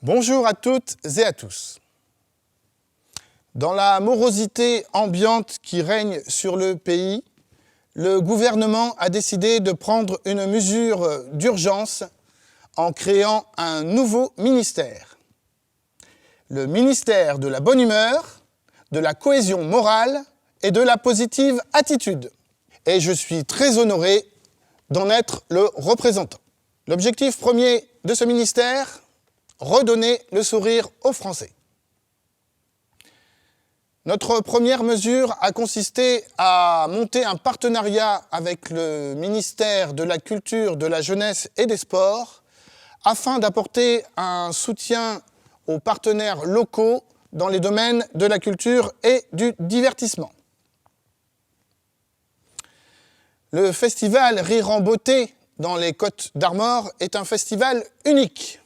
Bonjour à toutes et à tous. Dans la morosité ambiante qui règne sur le pays, le gouvernement a décidé de prendre une mesure d'urgence en créant un nouveau ministère. Le ministère de la bonne humeur, de la cohésion morale et de la positive attitude. Et je suis très honoré d'en être le représentant. L'objectif premier de ce ministère, redonner le sourire aux Français. Notre première mesure a consisté à monter un partenariat avec le ministère de la Culture, de la Jeunesse et des Sports afin d'apporter un soutien aux partenaires locaux dans les domaines de la culture et du divertissement. Le festival Rire en Beauté dans les Côtes d'Armor est un festival unique.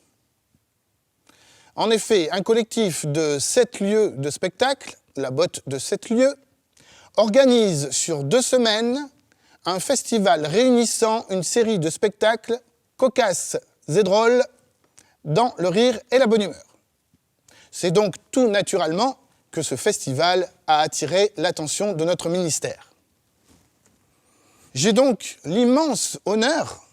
En effet, un collectif de 7 lieux de spectacle, la Botte de 7 lieux, organise sur 2 semaines un festival réunissant une série de spectacles cocasses et drôles dans le rire et la bonne humeur. C'est donc tout naturellement que ce festival a attiré l'attention de notre ministère. J'ai donc l'immense honneur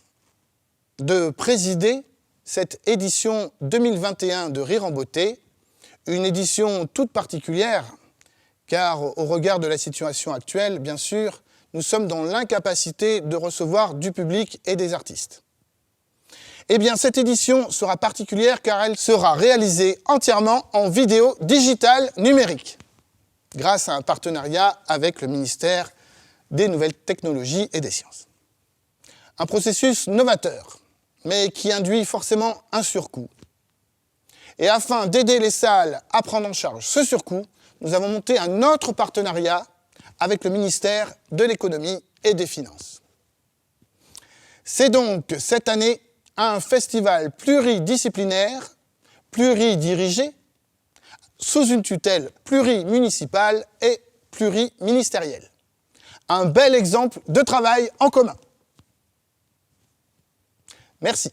de présider cette édition 2021 de Rire en Beauté, une édition toute particulière, car au regard de la situation actuelle, bien sûr, nous sommes dans l'incapacité de recevoir du public et des artistes. Eh bien, cette édition sera particulière car elle sera réalisée entièrement en vidéo digitale numérique, grâce à un partenariat avec le ministère des Nouvelles Technologies et des Sciences. Un processus novateur, mais qui induit forcément un surcoût. Et afin d'aider les salles à prendre en charge ce surcoût, nous avons monté un autre partenariat avec le ministère de l'Économie et des Finances. C'est donc cette année un festival pluridisciplinaire, pluridirigé, sous une tutelle plurimunicipale et pluriministérielle. Un bel exemple de travail en commun. Merci.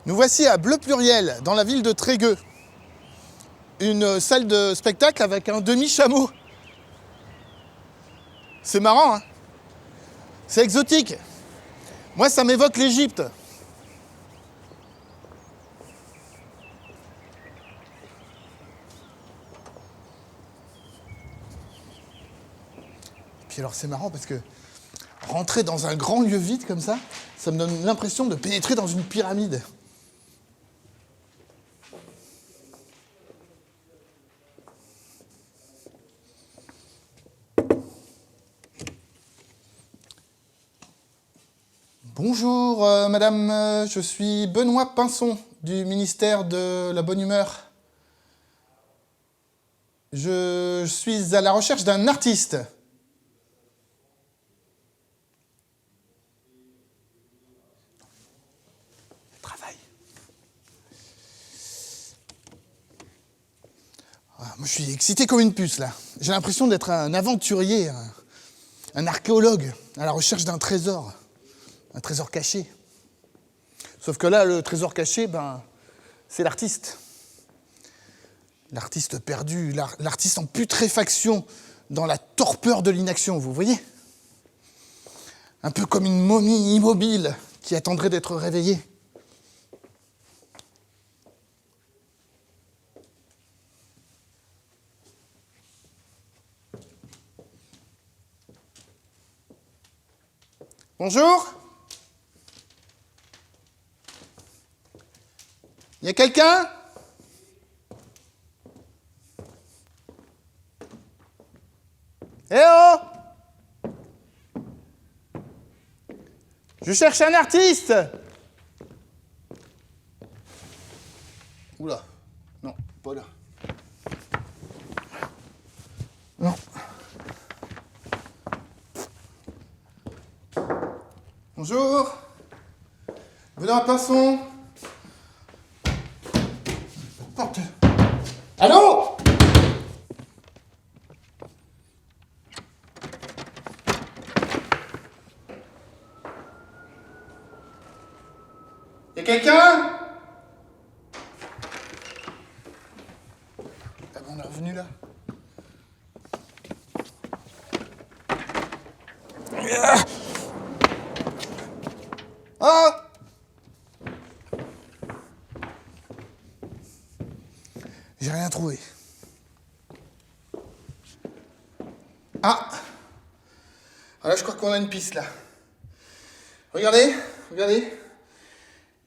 Nous voici à Bleu Pluriel, dans la ville de Trégueux. Une salle de spectacle avec un demi-chameau. C'est marrant, hein ? C'est exotique. Moi, ça m'évoque l'Égypte. Puis alors, c'est marrant parce que rentrer dans un grand lieu vide comme ça me donne l'impression de pénétrer dans une pyramide. Bonjour madame, je suis Benoît Pinson du ministère de la Bonne Humeur. Je suis à la recherche d'un artiste. Travail. Ah, moi je suis excité comme une puce là. J'ai l'impression d'être un aventurier, un archéologue à la recherche d'un trésor. Un trésor caché. Sauf que là, le trésor caché, c'est l'artiste. L'artiste perdu, l'artiste en putréfaction, dans la torpeur de l'inaction, vous voyez ? Un peu comme une momie immobile qui attendrait d'être réveillée. Bonjour ? Il y a quelqu'un ? Eh oh ! Je cherche un artiste ! Oula, non, pas là. Non. Bonjour. Venez, passons. Porte. Allô? Y'a quelqu'un? Ah bon, on est revenu là. Ah! J'ai rien trouvé. Ah! Là, je crois qu'on a une piste là. Regardez, regardez.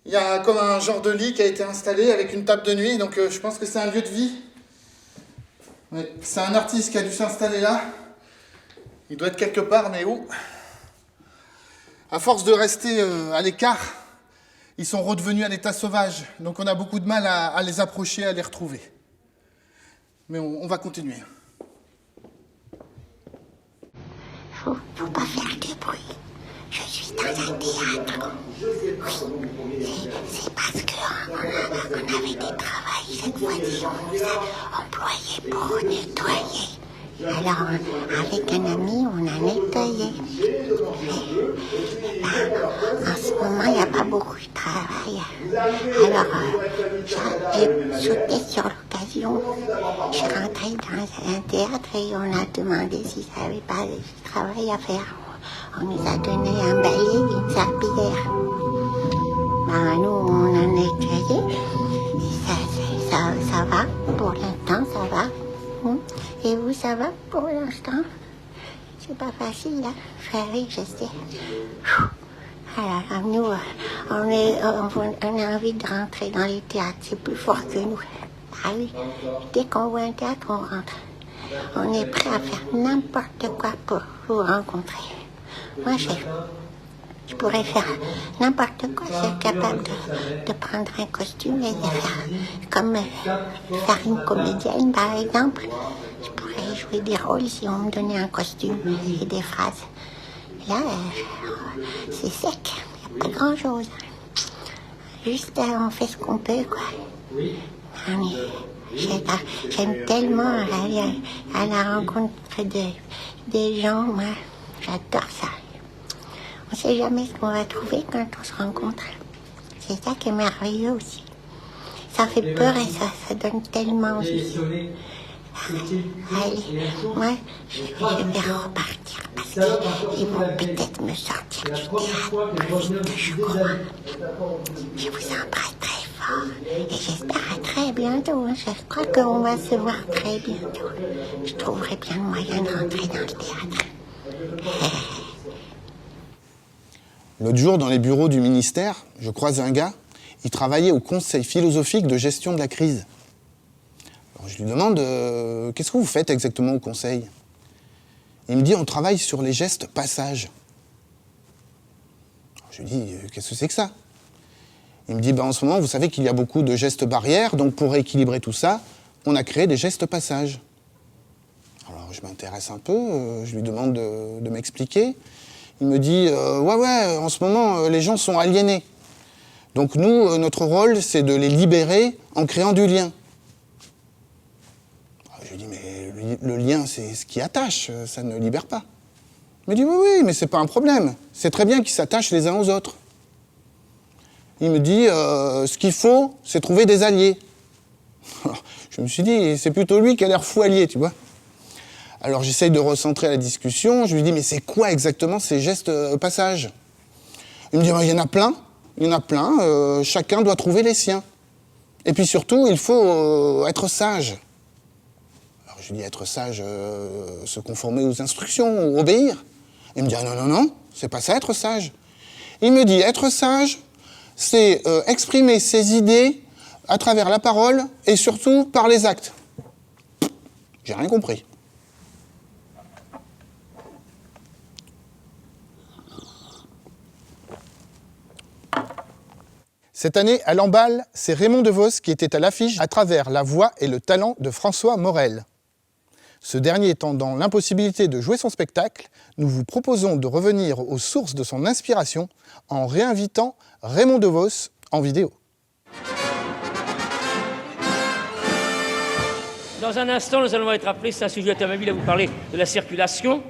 Il y a comme un genre de lit qui a été installé avec une table de nuit, donc je pense que c'est un lieu de vie. Ouais, c'est un artiste qui a dû s'installer là. Il doit être quelque part, mais où? À force de rester à l'écart, ils sont redevenus à l'état sauvage. Donc on a beaucoup de mal à les approcher, à les retrouver. Mais on va continuer. Faut pas faire de bruit. Je suis dans un théâtre. Oui, c'est parce qu'on avait des travails cette fois-ci. On nous a employés pour nettoyer. Alors, avec un ami, on a nettoyé. En ce moment, il n'y a pas beaucoup de travail. Alors, j'ai sauté sur l'occasion. Je suis rentrée dans un théâtre et on a demandé s'ils n'avaient pas de travail à faire. On nous a donné un balai et une serpillière. Nous, on a nettoyé. Ça va. Pour l'instant, ça va. Et vous, ça va pour l'instant? C'est pas facile, hein? Oui, je sais. Alors, nous, on a envie de rentrer dans les théâtres. C'est plus fort que nous. Ah oui, dès qu'on voit un théâtre, on rentre. On est prêt à faire n'importe quoi pour vous rencontrer. Moi, je pourrais faire n'importe quoi. Je suis capable de prendre un costume et de faire comme faire une comédienne, par exemple. Je pourrais jouer des rôles si on me donnait un costume et des phrases. Là, c'est sec. Il n'y a pas grand-chose. Juste, on fait ce qu'on peut, quoi. J'aime tellement aller à la rencontre des gens, moi. J'adore ça. On ne sait jamais ce qu'on va trouver quand on se rencontre. C'est ça qui est merveilleux aussi. Ça fait peur et ça donne tellement envie. Allez, moi, je vais repartir parce qu'ils vont peut-être me sortir du théâtre plus vite que je crois. Je vous embrasse très fort et j'espère à très bientôt. Je crois qu'on va se voir très bientôt. Je trouverai bien le moyen de rentrer dans le théâtre. L'autre jour, dans les bureaux du ministère, je croise un gars, il travaillait au Conseil philosophique de gestion de la crise. Alors je lui demande, qu'est-ce que vous faites exactement au Conseil? Il me dit, on travaille sur les gestes passages. Alors je lui dis, qu'est-ce que c'est que ça? Il me dit, en ce moment, vous savez qu'il y a beaucoup de gestes barrières, donc pour rééquilibrer tout ça, on a créé des gestes passages. Alors je m'intéresse un peu, je lui demande de m'expliquer. Il me dit, ouais, en ce moment, les gens sont aliénés. Donc nous, notre rôle, c'est de les libérer en créant du lien. Alors, je lui dis, mais le lien, c'est ce qui attache, ça ne libère pas. Il me dit, oui, mais c'est pas un problème. C'est très bien qu'ils s'attachent les uns aux autres. Il me dit, ce qu'il faut, c'est trouver des alliés. Alors, je me suis dit, c'est plutôt lui qui a l'air fou allié, tu vois. Alors j'essaye de recentrer la discussion, je lui dis, mais c'est quoi exactement ces gestes passages? Il me dit, il y en a plein, chacun doit trouver les siens. Et puis surtout, il faut être sage. Alors je lui dis, être sage, se conformer aux instructions, obéir. Il me dit, non, c'est pas ça être sage. Il me dit, être sage, c'est exprimer ses idées à travers la parole et surtout par les actes. J'ai rien compris. Cette année, à Lamballe, c'est Raymond DeVos qui était à l'affiche à travers la voix et le talent de François Morel. Ce dernier étant dans l'impossibilité de jouer son spectacle, nous vous proposons de revenir aux sources de son inspiration en réinvitant Raymond DeVos en vidéo. Dans un instant, nous allons être appelés, c'est un sujet automobile, à vous parler de la circulation.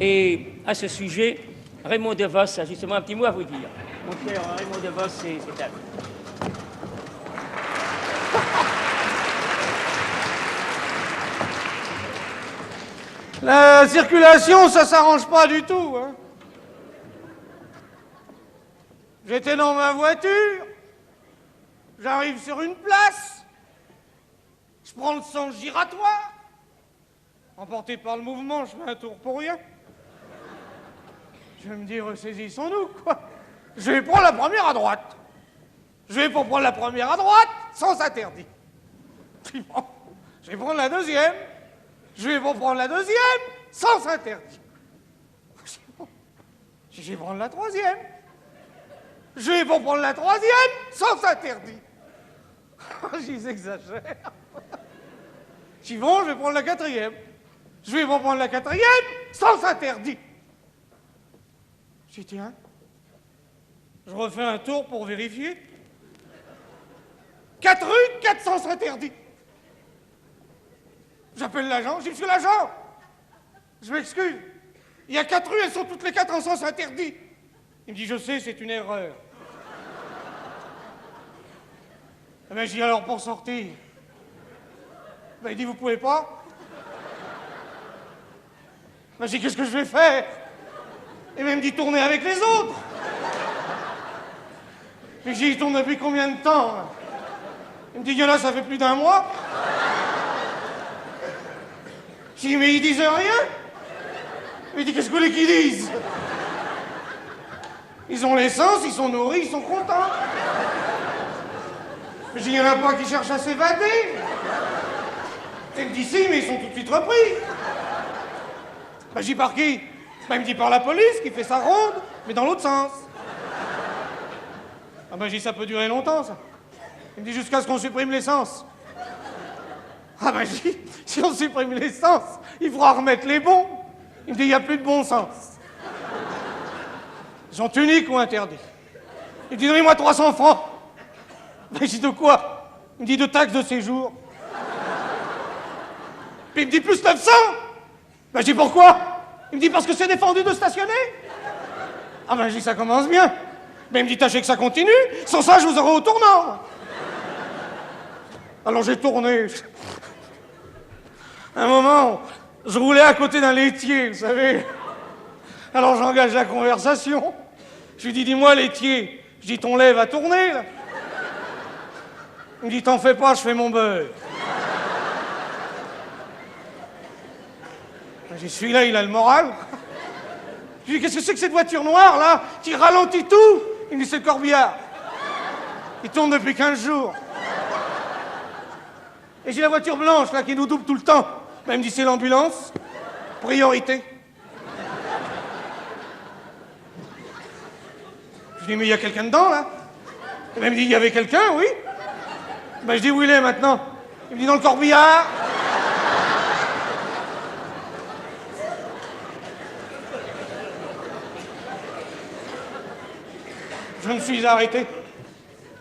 Et à ce sujet, Raymond DeVos a justement un petit mot à vous dire. Mon cher Raymond DeVos, c'est à vous. La circulation, ça s'arrange pas du tout, hein. J'étais dans ma voiture, j'arrive sur une place, je prends le sens giratoire, emporté par le mouvement, je fais un tour pour rien. Je vais me dire, ressaisissons-nous, quoi. Je vais prendre la première à droite. Je vais pour prendre la première à droite, sans interdit. Bon, je vais prendre la deuxième. Je vais pour prendre la deuxième, sans interdit. Je vais prendre la troisième. Je vais pour prendre la troisième, sans interdit. J'y exagère. Je bon, je vais prendre la quatrième. Je vais pour prendre la quatrième, sans interdit. Je dis, tiens, je refais un tour pour vérifier. 4 rues, 4 sens interdits. J'appelle l'agent, je dis, monsieur l'agent, je m'excuse, il y a 4 rues, elles sont toutes les 4 en sens interdit. Il me dit, je sais, c'est une erreur. Eh bien, je dis, alors pour sortir, ben, il dit, vous pouvez pas? Ben, je dis, qu'est-ce que je vais faire? Et bien, il me dit, tournez avec les autres. Mais je dis, il tourne depuis combien de temps? Il me dit, il y en a, ça fait plus d'un mois. Je dis, mais ils disent rien. Il dit, qu'est-ce que vous voulez qu'ils disent? Ils ont l'essence, ils sont nourris, ils sont contents. Mais je dis, il n'y en a pas qui cherchent à s'évader. Il me dit, si, mais ils sont tout de suite repris. Ben, je dis, par qui? Ben, il me dit, par la police qui fait sa ronde, mais dans l'autre sens. Ah ben, je dis, ça peut durer longtemps, ça. Il me dit, jusqu'à ce qu'on supprime l'essence. Ah ben, je dis, si on supprime l'essence, il faudra remettre les bons. Il me dit, il n'y a plus de bon sens. Ils sont uniques ou interdits. Il me dit, donnez-moi 300 francs. Ben, je dis, de quoi? Il me dit, de taxes de séjour. Puis il me dit, plus 900. Ben, je dis, pourquoi? Il me dit, parce que c'est défendu de stationner. Ah ben, je dis, ça commence bien. Mais il me dit, tâchez que ça continue. Sans ça, je vous aurai au tournant. Alors j'ai tourné. À un moment, je roulais à côté d'un laitier, vous savez. Alors j'engage la conversation. Je lui dis, dis-moi, laitier. Je dis, ton lait va tourner, là. Il me dit, t'en fais pas, je fais mon beurre. J'y suis là, il a le moral. Je lui dis, qu'est-ce que c'est que cette voiture noire, là, qui ralentit tout? Il me dit, c'est le corbillard. Il tourne depuis 15 jours. Et j'ai la voiture blanche, là, qui nous double tout le temps. Ben, il me dit, c'est l'ambulance. Priorité. Je dis, mais il y a quelqu'un dedans, là? Et ben, il me dit, il y avait quelqu'un, oui. Ben, je dis, où il est, maintenant? Il me dit, dans le corbillard. Je me suis arrêté.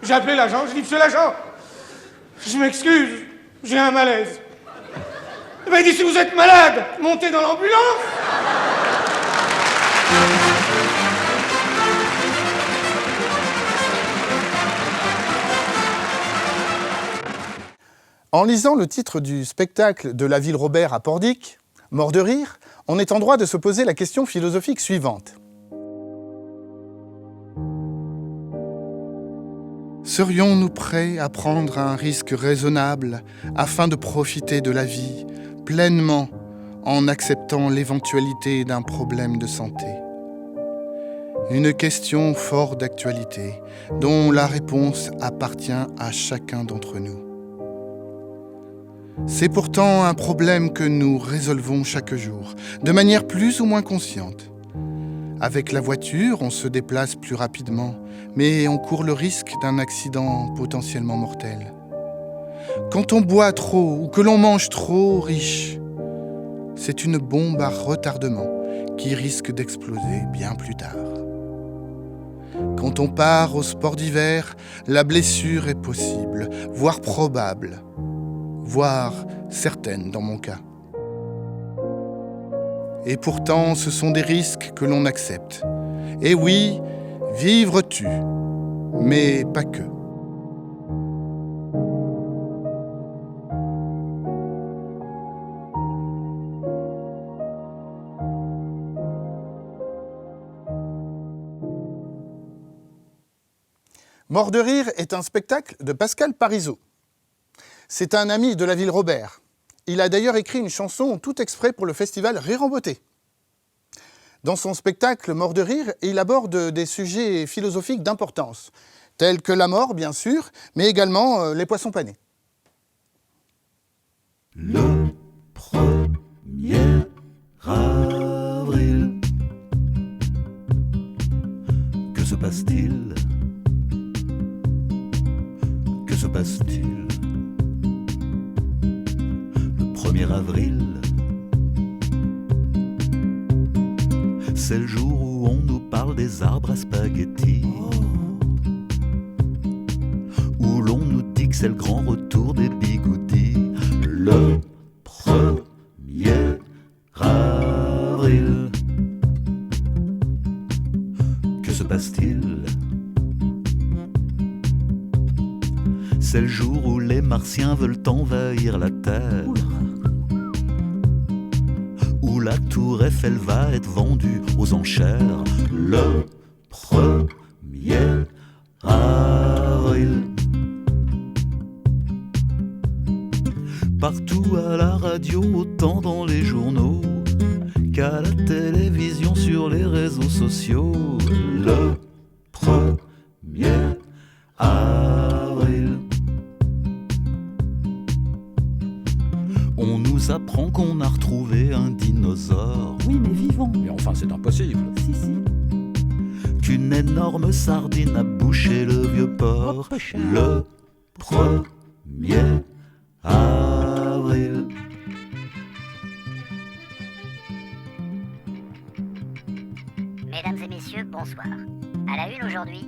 J'ai appelé l'agent, je dis, monsieur l'agent, je m'excuse, j'ai un malaise. Eh ben, il dit, si vous êtes malade, montez dans l'ambulance. En lisant le titre du spectacle de la Ville Robert à Pordic, Mort de rire, on est en droit de se poser la question philosophique suivante. Serions-nous prêts à prendre un risque raisonnable afin de profiter de la vie pleinement en acceptant l'éventualité d'un problème de santé? Une question fort d'actualité dont la réponse appartient à chacun d'entre nous. C'est pourtant un problème que nous résolvons chaque jour, de manière plus ou moins consciente. Avec la voiture, on se déplace plus rapidement, mais on court le risque d'un accident potentiellement mortel. Quand on boit trop ou que l'on mange trop riche, c'est une bombe à retardement qui risque d'exploser bien plus tard. Quand on part au sport d'hiver, la blessure est possible, voire probable, voire certaine dans mon cas. Et pourtant, ce sont des risques que l'on accepte. Et oui, vivre tue, mais pas que. Mort de rire est un spectacle de Pascal Parisot. C'est un ami de la ville Robert. Il a d'ailleurs écrit une chanson tout exprès pour le festival Rire en Beauté. Dans son spectacle Mort de rire, il aborde des sujets philosophiques d'importance, tels que la mort, bien sûr, mais également les poissons panés. Le 1er avril, que se passe-t-il? Que se passe-t-il? Le 1er avril, c'est le jour où on nous parle des arbres à spaghettis, où l'on nous dit que c'est le grand retour des bigoudis. Le 1er avril, que se passe-t-il? C'est le jour où les Martiens veulent envahir la Terre, où la tour Eiffel va être vendue aux enchères. Le 1er avril, partout à la radio, autant dans les journaux qu'à la télévision, sur les réseaux sociaux. Le 1er avril, on nous apprend qu'on a retrouvé un dinosaure. Oui, mais vivant. Mais enfin, c'est impossible. Si, si. Qu'une énorme sardine a bouché le vieux port. Le 1er avril. Mesdames et messieurs, bonsoir. À la une aujourd'hui,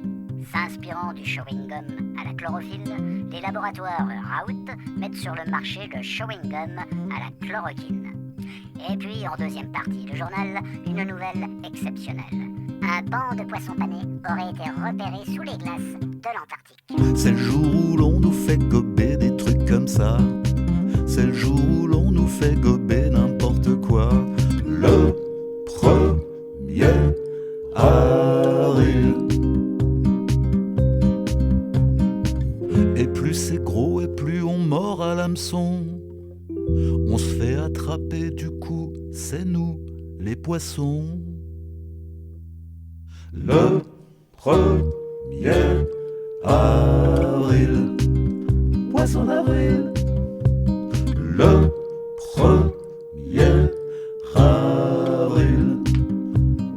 s'inspirant du chewing-gum à la chlorophylle, les laboratoires Raoult mettent sur le marché le chewing-gum à la chloroquine. Et puis, en deuxième partie du journal, une nouvelle exceptionnelle. Un banc de poissons panés aurait été repéré sous les glaces de l'Antarctique. C'est le jour où l'on nous fait gober des trucs comme ça. C'est le jour où l'on nous fait gober n'importe quoi. Le 1er avril. Et plus c'est gros et plus on mord à l'hameçon. On se fait attraper, du coup, c'est nous, les poissons. Le 1er avril, poisson d'avril. Le 1er avril,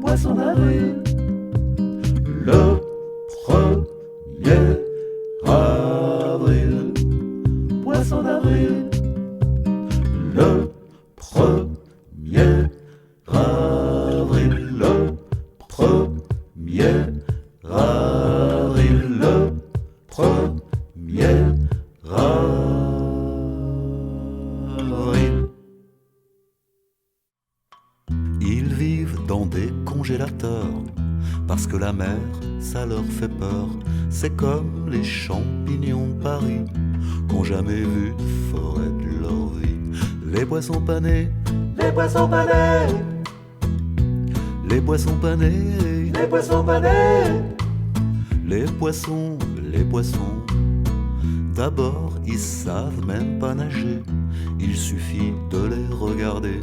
poisson d'avril. Le 1er avril, poisson d'avril. Le 1er avril, le 1er avril, le 1er avril. Ils vivent dans des congélateurs parce que la mer, ça leur fait peur. C'est comme les champignons de Paris qu'ont jamais vu de forêt de leur vie. Les poissons panés, les poissons panés, les poissons panés, les poissons panés, les poissons, les poissons. D'abord, ils savent même pas nager, il suffit de les regarder.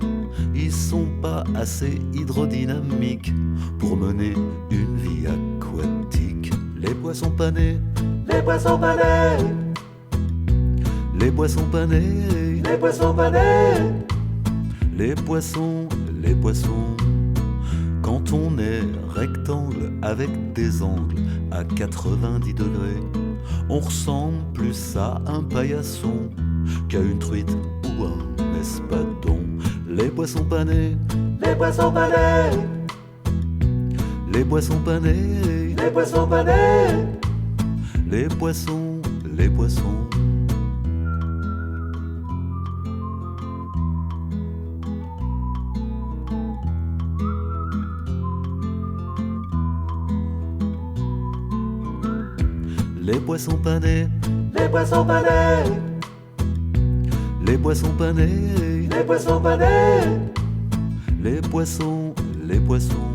Ils sont pas assez hydrodynamiques pour mener une vie aquatique. Les poissons panés, les poissons panés, les poissons panés, les poissons panés, les poissons, les poissons. Quand on est rectangle avec des angles à 90 degrés, on ressemble plus à un paillasson qu'à une truite ou un espadon. les poissons panés, les poissons panés, les poissons panés, les poissons panés, les poissons, les poissons. Les poissons panés, les poissons panés, les poissons panés, les poissons panés, les poissons, les poissons.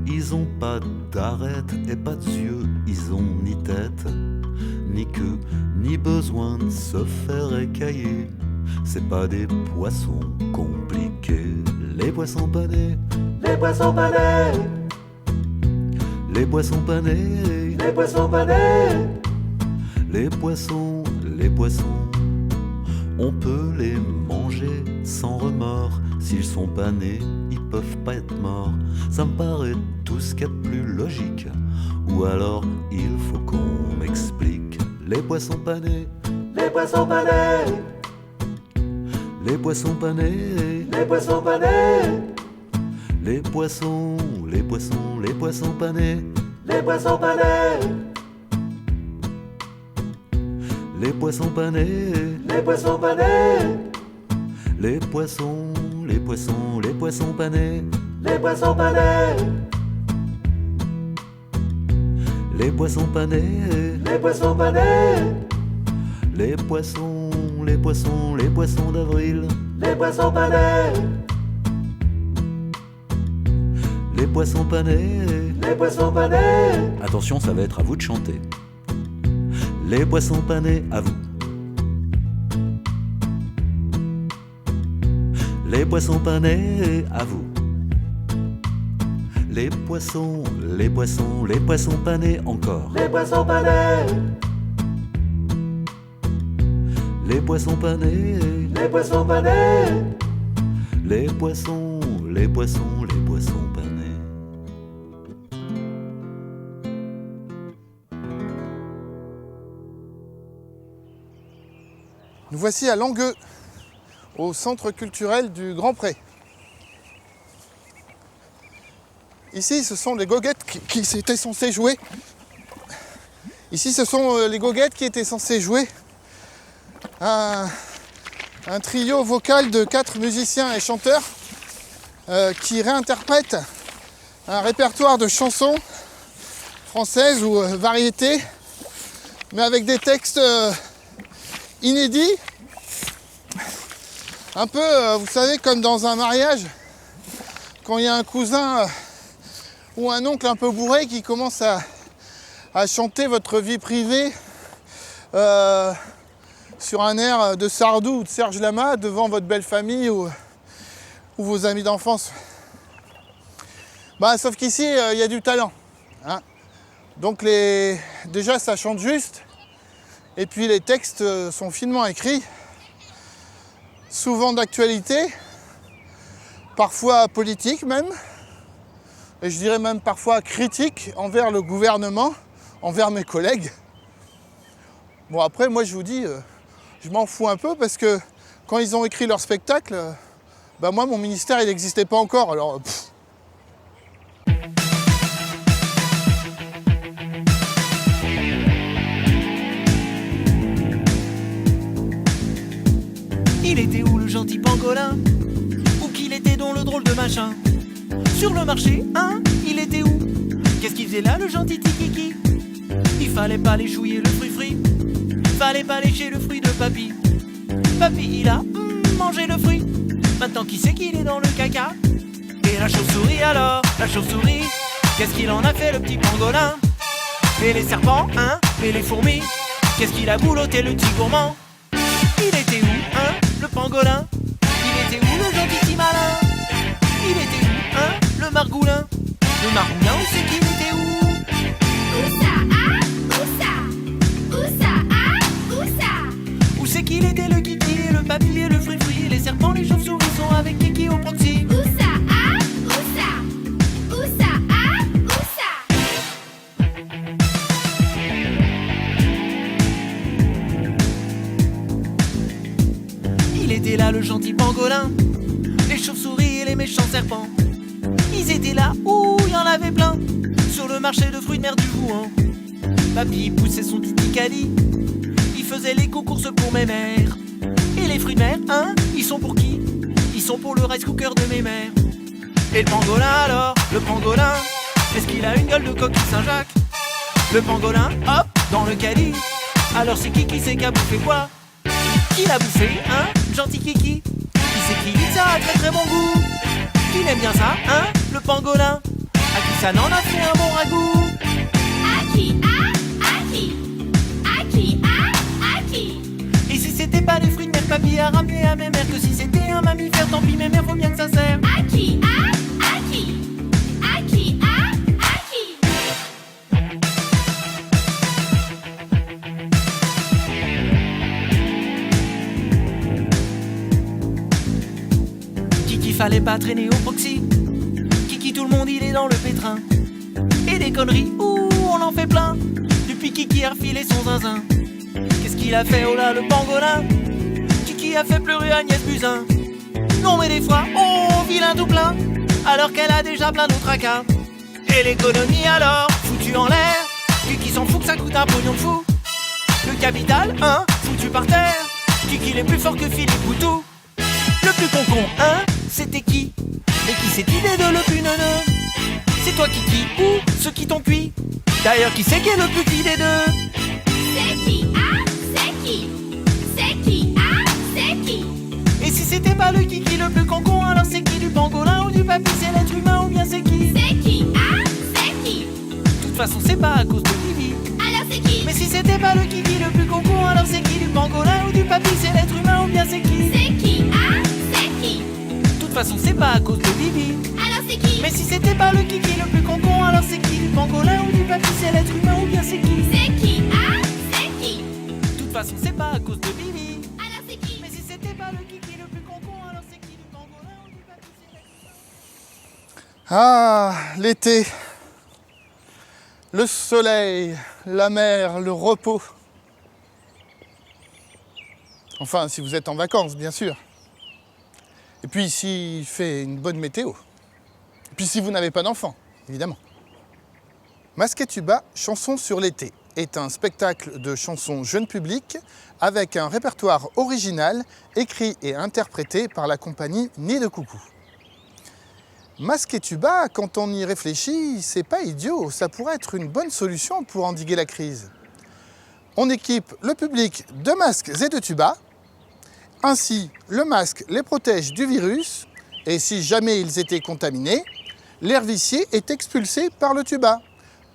Ils ont pas d'arête et pas d'yeux, ils ont ni tête, ni queue, ni besoin de se faire écailler. C'est pas des poissons compliqués. Les poissons panés, les poissons panés, les poissons panés, les poissons panés, les poissons, les poissons. On peut les manger sans remords. S'ils sont panés, ils peuvent pas être morts. Ça me paraît tout ce qu'il y a de plus logique. Ou alors il faut qu'on m'explique. Les poissons panés, les poissons panés, les poissons panés, les poissons panés, les poissons, les poissons, les poissons panés, les poissons panés, les poissons panés, les poissons panés, les poissons, les poissons, les poissons panés, les poissons panés, les poissons panés, les poissons panés, les poissons, les poissons, les poissons d'avril, les poissons panés, les poissons panés, les poissons panés. Attention, ça va être à vous de chanter. Les poissons panés, à vous. Les poissons panés, à vous. Les poissons, les poissons, les poissons panés encore. Les poissons panés. Les poissons panés, les poissons panés. Les poissons, les poissons, les poissons panés. Nous voici à Langueux, au centre culturel du Grand Pré. Ici, ce sont les goguettes qui étaient censées jouer. Ici, ce sont les goguettes qui étaient censées jouer un trio vocal de 4 musiciens et chanteurs qui réinterprètent un répertoire de chansons françaises ou variétés, mais avec des textes inédits. Un peu, vous savez, comme dans un mariage, quand il y a un cousin ou un oncle un peu bourré qui commence à chanter votre vie privée sur un air de Sardou ou de Serge Lama devant votre belle famille ou vos amis d'enfance. Sauf qu'ici, il y a du talent. Hein. Donc déjà, ça chante juste. Et puis les textes sont finement écrits, souvent d'actualité, parfois politiques même, et je dirais même parfois critiques envers le gouvernement, envers mes collègues. Bon après, moi je vous dis, je m'en fous un peu parce que quand ils ont écrit leur spectacle, moi mon ministère il n'existait pas encore, alors Il était où le gentil pangolin? Où qu'il était donc le drôle de machin? Sur le marché, hein? Il était où? Qu'est-ce qu'il faisait là le gentil tikiki? Il fallait pas léchouiller le fruit-fruit. Fallait pas lécher le fruit de papy. Papy il a mangé le fruit. Maintenant qui sait qu'il est dans le caca? Et la chauve-souris alors? La chauve-souris, qu'est-ce qu'il en a fait le petit pangolin? Et les serpents, hein? Et les fourmis, qu'est-ce qu'il a boulotté le petit gourmand? Il était où, hein, le pangolin? Il était où le gentil petit malin? Il était où, hein, le margoulin? Le margoulin, où c'est qu'il était où? Où ça, ah? Où ça? Où ça, ah? Où ça? Où c'est qu'il était le kiki et le papy et le fruit-fruit? Les serpents, les chauves-souris sont avec Kiki au proxy. Où ça, ah? Où ça? Où ça, ah? Où ça? Il était là le gentil pangolin. chauves-souris et les méchants serpents. Ils étaient là où il y en avait plein, sur le marché de fruits de mer du Vouan. Papy poussait son titi caddie, il faisait les courses pour mes mères. Et les fruits de mer, hein, ils sont pour qui? Ils sont pour le rice cooker de mes mères. Et le pangolin alors, le pangolin, est-ce qu'il a une gueule de coquille Saint-Jacques? Le pangolin, hop, dans le caddie. Alors c'est qui c'est qui a bouffé quoi? Qui l'a bouffé, hein? Gentil Kiki. Qui c'est qui dit ça a très très bon goût? Qui aime bien ça, hein? Le pangolin. À qui ça n'en a fait un bon ragoût? À qui? Et si c'était pas des fruits de mer, papy a ramené à mes mères. Que si c'était un mammifère, tant pis, mes mères, faut bien que ça sert. À qui? Kiki fallait pas traîner au proxy. Kiki tout le monde il est dans le pétrin. Et des conneries, ouh on en fait plein. Depuis Kiki a refilé son zinzin. Qu'est-ce qu'il a fait, oh là le pangolin? Kiki a fait pleurer Agnès Buzyn. Non mais des fois, oh vilain tout plein, alors qu'elle a déjà plein d'autres tracas. Et l'économie alors, foutue en l'air. Kiki s'en fout que ça coûte un pognon de fou. Le capital, hein, foutu par terre. Kiki il est plus fort que Philippe Poutou. Le plus con, hein, c'était qui? Et qui cette idée de le plus neuneux? C'est toi Kiki, ou ceux qui t'ont cuit? D'ailleurs qui c'est qui est le plus cuit des deux? Et si c'était pas le Kiki le plus con, alors c'est qui? Du pangolin ou du papy? C'est l'être humain ou bien c'est qui? De toute façon c'est pas à cause de Bibi. Alors c'est qui? Mais si c'était pas le Kiki le plus con, alors c'est qui? Du pangolin ou du papy? C'est l'être humain ou bien c'est qui? De toute façon c'est pas à cause de Bibi. Alors c'est qui? Mais si c'était pas le Kiki le plus con, alors c'est qui? Du pangolin ou du papy? C'est l'être humain ou bien c'est qui? De toute façon c'est pas à cause de Bibi. Alors c'est qui? Mais si c'était pas le Kiki le plus con, alors c'est qui? Du pangolin ou du papy? C'est l'être humain. Ah, l'été, le soleil, la mer, le repos. Enfin, si vous êtes en vacances, bien sûr. Et puis s'il fait une bonne météo. Et puis si vous n'avez pas d'enfants, évidemment. Masque et Tuba, chansons sur l'été, est un spectacle de chansons jeune public avec un répertoire original écrit et interprété par la compagnie Nid de Coucou. Masque et Tuba, quand on y réfléchit, c'est pas idiot, ça pourrait être une bonne solution pour endiguer la crise. On équipe le public de masques et de tubas. Ainsi, le masque les protège du virus et si jamais ils étaient contaminés, l'air vicié est expulsé par le tuba,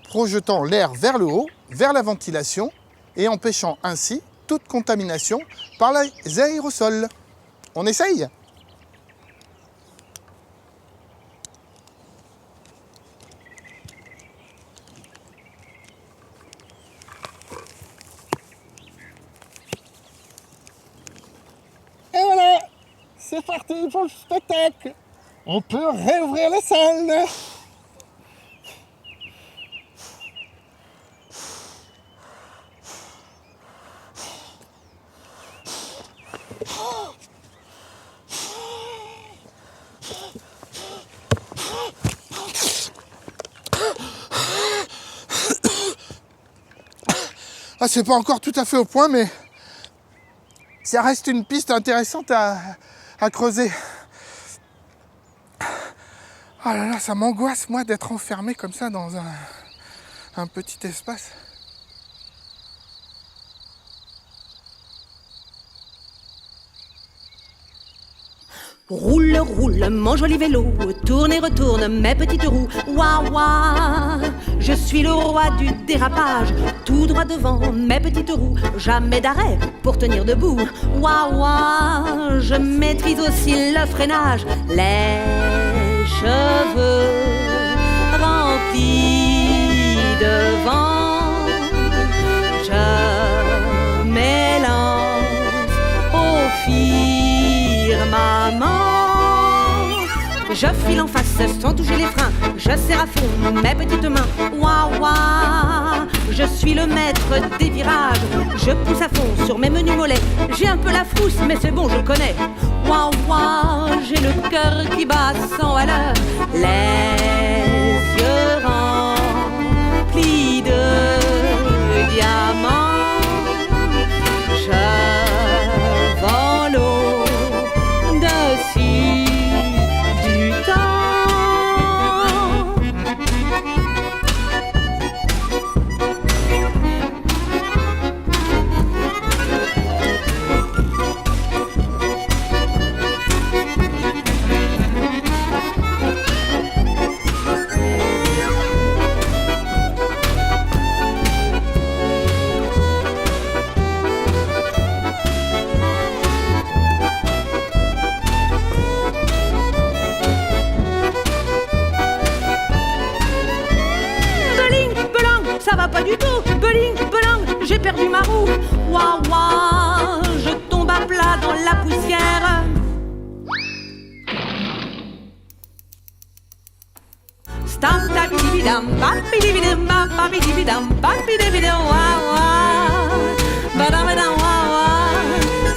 projetant l'air vers le haut, vers la ventilation et empêchant ainsi toute contamination par les aérosols. On essaye ? Et voilà, c'est parti pour le spectacle. On peut réouvrir les salles. Ah, c'est pas encore tout à fait au point, mais ça reste une piste intéressante à creuser. Oh là là, ça m'angoisse, moi, d'être enfermé comme ça dans un petit espace. Roule, roule, mon joli vélo, tourne et retourne mes petites roues. Ouah, ouah, je suis le roi du dérapage, tout droit devant mes petites roues. Jamais d'arrêt pour tenir debout. Ouah, ouah, je maîtrise aussi le freinage. Les cheveux remplis de vent, je m'élance au firmament. Je file en face sans toucher les freins, je serre à fond mes petites mains. Ouah, ouah, Je suis le maître des virages. Je pousse à fond sur mes menus mollets. J'ai un peu la frousse, mais c'est bon, je le connais. Ouah ouah, j'ai le cœur qui bat sans à l'heure. Les yeux remplis de diamants. Je vole au-dessus du temps. Ça va pas du tout, beling, belang, j'ai perdu ma roue. Ouah ouah, je tombe à plat dans la poussière. Stam tabidibidam, babidibidam, babidibidam, babidibidam, ouah ouah, badabadam, ouah ouah.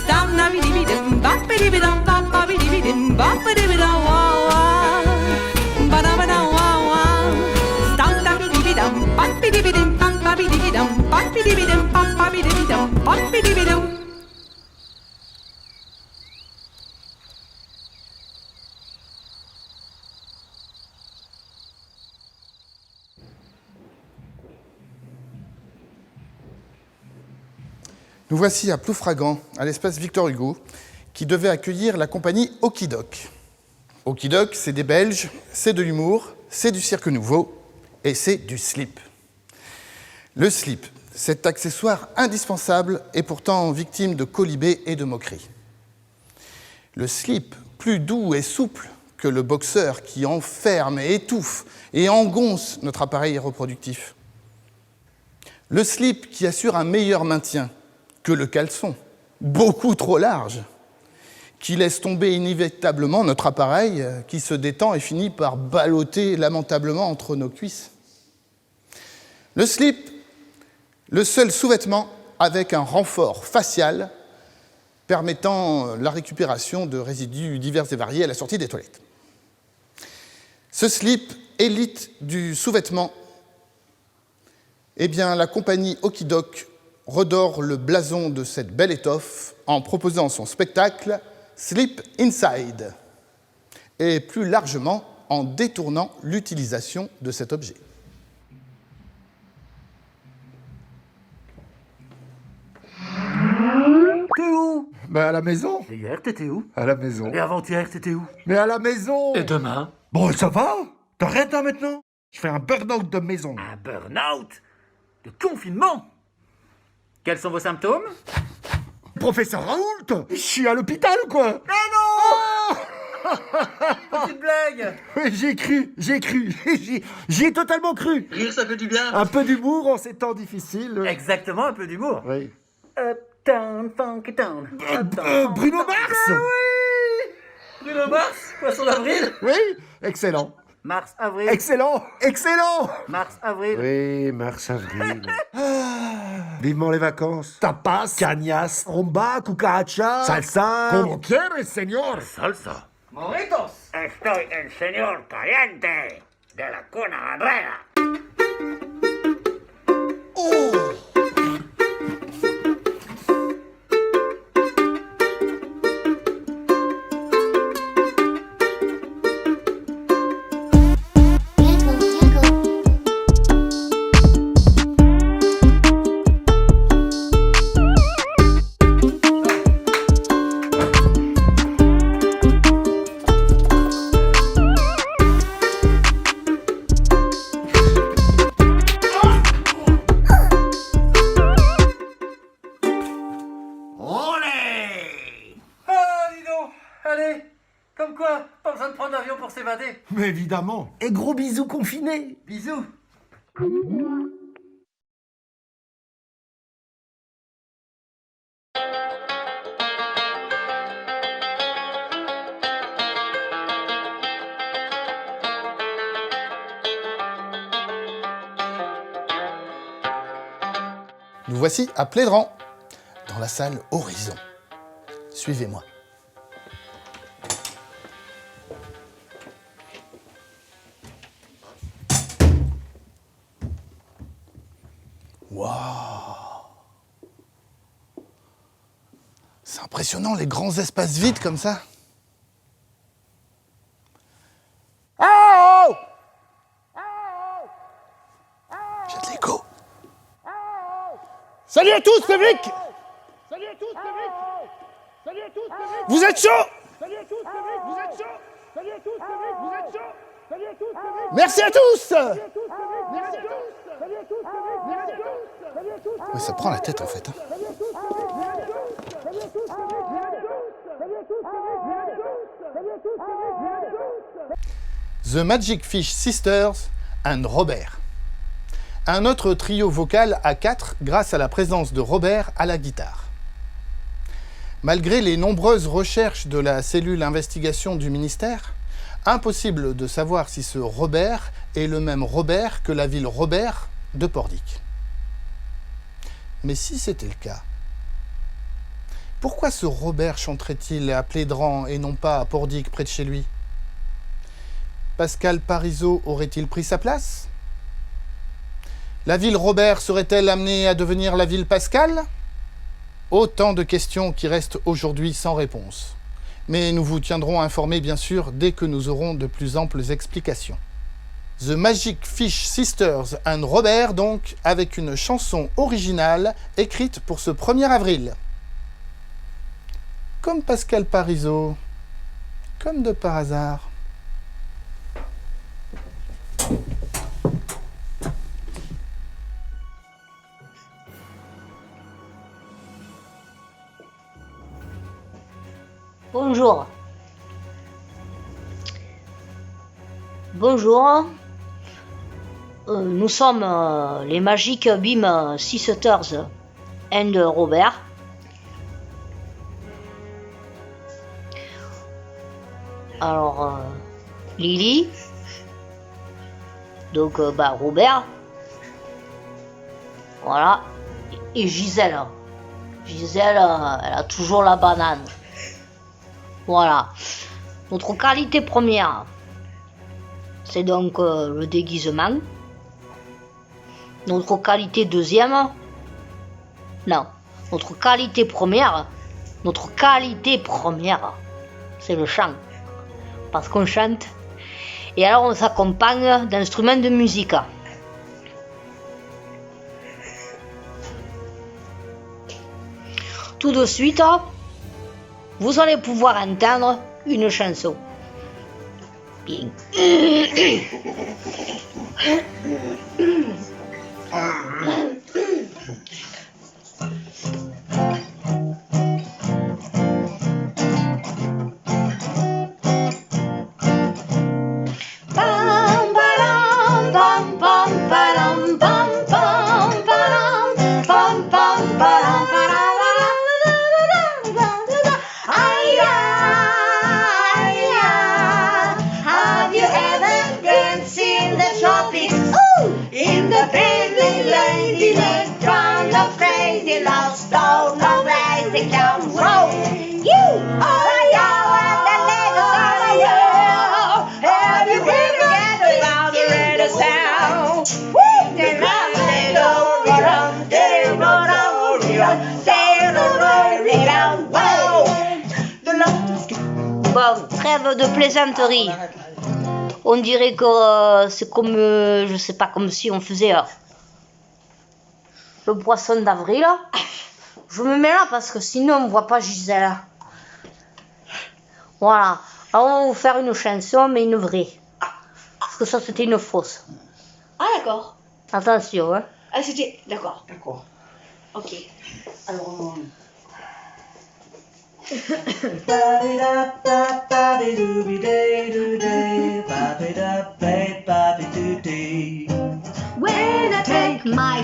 Stam nabidibidam, babidibidam, babidibidam, babidibidam, ouah ouah, badabadam, ouah ouah. Stam nabidibidam, babidibidam, babidibidam, babidibidam, babidibidam, babidibidam. Nous voici à Ploufragan, à l'espace Victor Hugo, qui devait accueillir la compagnie Okidok. Okidok, c'est des Belges, c'est de l'humour, c'est du cirque nouveau et c'est du slip. Le slip, cet accessoire indispensable et pourtant victime de colibés et de moqueries. Le slip, plus doux et souple que le boxeur qui enferme et étouffe et engonce notre appareil reproductif. Le slip qui assure un meilleur maintien que le caleçon, beaucoup trop large, qui laisse tomber inévitablement notre appareil qui se détend et finit par balloter lamentablement entre nos cuisses. Le slip, le seul sous-vêtement avec un renfort facial permettant la récupération de résidus divers et variés à la sortie des toilettes. Ce slip, élite du sous-vêtement, eh bien, la compagnie Okidok redore le blason de cette belle étoffe en proposant son spectacle Slip Inside, et plus largement en détournant l'utilisation de cet objet. T'es où? Bah à la maison. Et hier, t'étais où? À la maison. Et avant-hier, t'étais où? Mais à la maison. Et demain? Bon, ça va? T'arrêtes là maintenant? Je fais un burn-out de maison. Un burn-out? De confinement? Quels sont vos symptômes? Professeur Raoult, je suis à l'hôpital, quoi. Ah non! Petite blague! Oui, j'ai cru. J'y ai totalement cru. Rire, ça fait du bien. Un peu d'humour en ces temps difficiles. Exactement, un peu d'humour. Oui. Uptown, funky town. Bruno Mars. Ah oui! Bruno Mars, poisson d'avril. Oui, excellent. Mars, avril. Excellent. Mars, avril. Oui, mars, avril. Vivement les vacances. Tapas, cañas, rumba, cucaracha, salsa. Como quieres, señor. Salsa. Morritos. Estoy el señor caliente de la cuna barrera. Comme quoi, pas besoin de prendre l'avion pour s'évader. Mais évidemment. Et gros bisous confinés. Bisous. Nous voici à Plédran, dans la salle Horizon. Suivez-moi. Waouh! C'est impressionnant, les grands espaces vides comme ça. Oh! J'ai de l'écho. Salut à tous, public! Salut à tous, public! Salut à tous, public! Vous êtes chaud? Salut à tous, public! Vous êtes chaud? Salut à tous, public! Vous êtes chaud? Salut à tous, public! Merci à tous! Merci à tous! Salut à tous, public! Merci à tous! Ouais, ça prend la tête en fait. The Magic Fish Sisters and Robert. Un autre trio vocal à 4 grâce à la présence de Robert à la guitare. Malgré les nombreuses recherches de la cellule investigation du ministère, impossible de savoir si ce Robert est le même Robert que la ville Robert de Pordic. Mais si c'était le cas, pourquoi ce Robert chanterait-il à Plédran et non pas à Pordic près de chez lui? Pascal Parisot aurait-il pris sa place? La ville Robert serait-elle amenée à devenir la ville Pascal? Autant de questions qui restent aujourd'hui sans réponse. Mais nous vous tiendrons informés bien sûr dès que nous aurons de plus amples explications. The Magic Fish Sisters and Robert donc, avec une chanson originale écrite pour ce 1er avril. Comme Pascal Parisot, comme de par hasard. Bonjour. Bonjour. Nous sommes les Magic Beam Sisters and Robert. Alors, Lily. Donc, Robert. Voilà. Et Gisèle. Gisèle, elle a toujours la banane. Voilà. Notre qualité première, c'est donc le déguisement. Notre qualité deuxième, non. Notre qualité première, c'est le chant. Parce qu'on chante. Et alors on s'accompagne d'instruments de musique. Tout de suite, vous allez pouvoir entendre une chanson. Bien. Bon, trêve de plaisanterie. On dirait que c'est comme, je sais pas, comme si on faisait le poisson d'avril. Je me mets là parce que sinon on voit pas Gisèle. Voilà. Alors on va vous faire une chanson, mais une vraie. Parce que ça c'était une fausse. Ah d'accord. Attention, hein. Ah c'était... D'accord. D'accord. Ok. Alors When I take my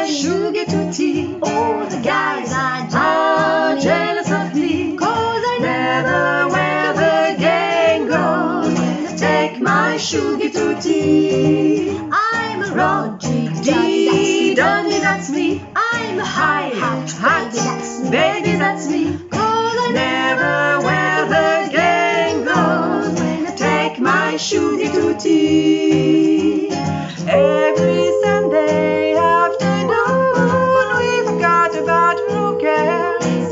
sugar to tea, all the guys are jealous of me, 'cause I never wear the gang gown. When I take my sugar to tea, I'm a Roger Dee, Dundee, that's me. in the high hats. Baby, that's me. Never wear the game goes. Take my sugar to tea. Every Sunday afternoon, we forgot about who cares.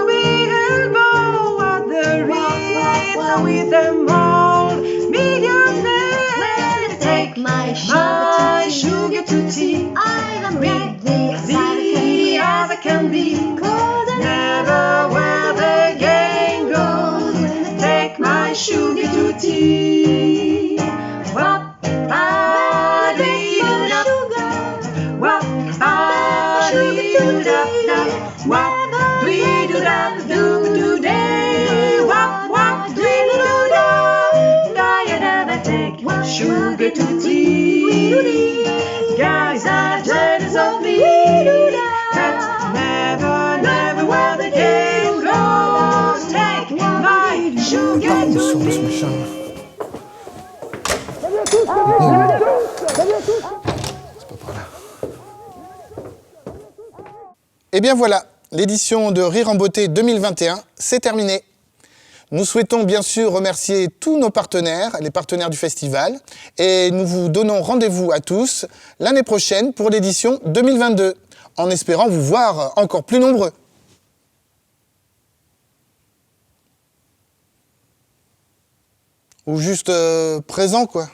We elbow at the Ritz with them all millionaires. Take my sugar to tea. I'm ready as I can be. Never where the game goes. Take my sugar to tea. Wap, ba, dee, doo, da. Wap, ba, dee, doo, da, da. Wap, dee, doo, da, doo, doo, day. Wap, wap, dee, doo, da. Da, da, da, take sugar to tea. Guys are jealous of me. But never where the game goes. Take my sugar to tea. Et bien voilà, l'édition de Rire en Beauté 2021, c'est terminé. Nous souhaitons bien sûr remercier tous nos partenaires, les partenaires du festival, et nous vous donnons rendez-vous à tous l'année prochaine pour l'édition 2022, en espérant vous voir encore plus nombreux. Ou juste présents, quoi.